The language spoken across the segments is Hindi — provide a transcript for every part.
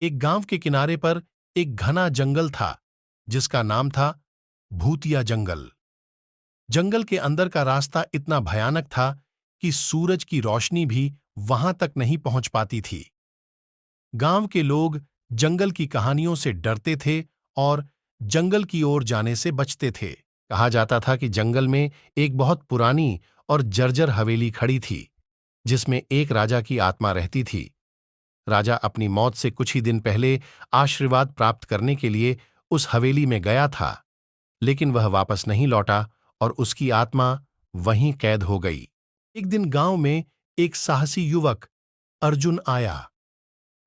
एक गांव के किनारे पर एक घना जंगल था जिसका नाम था भूतिया जंगल। जंगल के अंदर का रास्ता इतना भयानक था कि सूरज की रोशनी भी वहां तक नहीं पहुंच पाती थी। गांव के लोग जंगल की कहानियों से डरते थे और जंगल की ओर जाने से बचते थे। कहा जाता था कि जंगल में एक बहुत पुरानी और जर्जर हवेली खड़ी थी जिसमें एक राजा की आत्मा रहती थी। राजा अपनी मौत से कुछ ही दिन पहले आशीर्वाद प्राप्त करने के लिए उस हवेली में गया था, लेकिन वह वापस नहीं लौटा और उसकी आत्मा वहीं कैद हो गई। एक दिन गांव में एक साहसी युवक अर्जुन आया।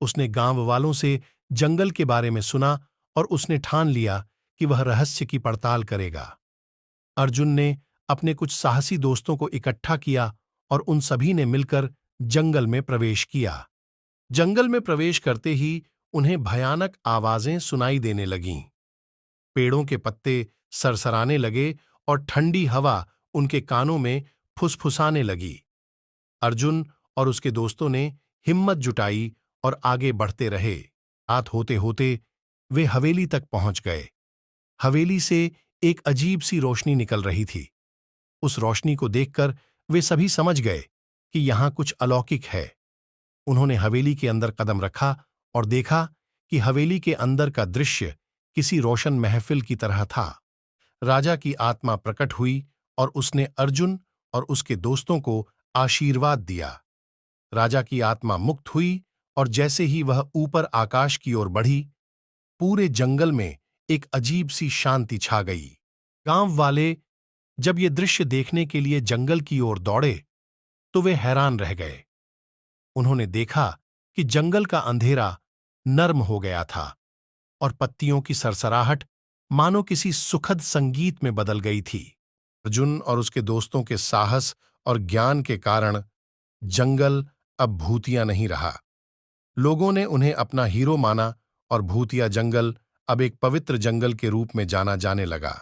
उसने गांव वालों से जंगल के बारे में सुना और उसने ठान लिया कि वह रहस्य की पड़ताल करेगा। अर्जुन ने अपने कुछ साहसी दोस्तों को इकट्ठा किया और उन सभी ने मिलकर जंगल में प्रवेश किया। जंगल में प्रवेश करते ही उन्हें भयानक आवाजें सुनाई देने लगीं। पेड़ों के पत्ते सरसराने लगे और ठंडी हवा उनके कानों में फुसफुसाने लगी। अर्जुन और उसके दोस्तों ने हिम्मत जुटाई और आगे बढ़ते रहे। रात होते होते वे हवेली तक पहुंच गए। हवेली से एक अजीब सी रोशनी निकल रही थी। उस रोशनी को देखकर वे सभी समझ गए कि यहां कुछ अलौकिक है। उन्होंने हवेली के अंदर कदम रखा और देखा कि हवेली के अंदर का दृश्य किसी रोशन महफिल की तरह था। राजा की आत्मा प्रकट हुई और उसने अर्जुन और उसके दोस्तों को आशीर्वाद दिया। राजा की आत्मा मुक्त हुई और जैसे ही वह ऊपर आकाश की ओर बढ़ी, पूरे जंगल में एक अजीब सी शांति छा गई। गांव वाले जब ये दृश्य देखने के लिए जंगल की ओर दौड़े तो वे हैरान रह गए। उन्होंने देखा कि जंगल का अंधेरा नर्म हो गया था और पत्तियों की सरसराहट मानो किसी सुखद संगीत में बदल गई थी। अर्जुन और उसके दोस्तों के साहस और ज्ञान के कारण जंगल अब भूतिया नहीं रहा। लोगों ने उन्हें अपना हीरो माना और भूतिया जंगल अब एक पवित्र जंगल के रूप में जाना जाने लगा।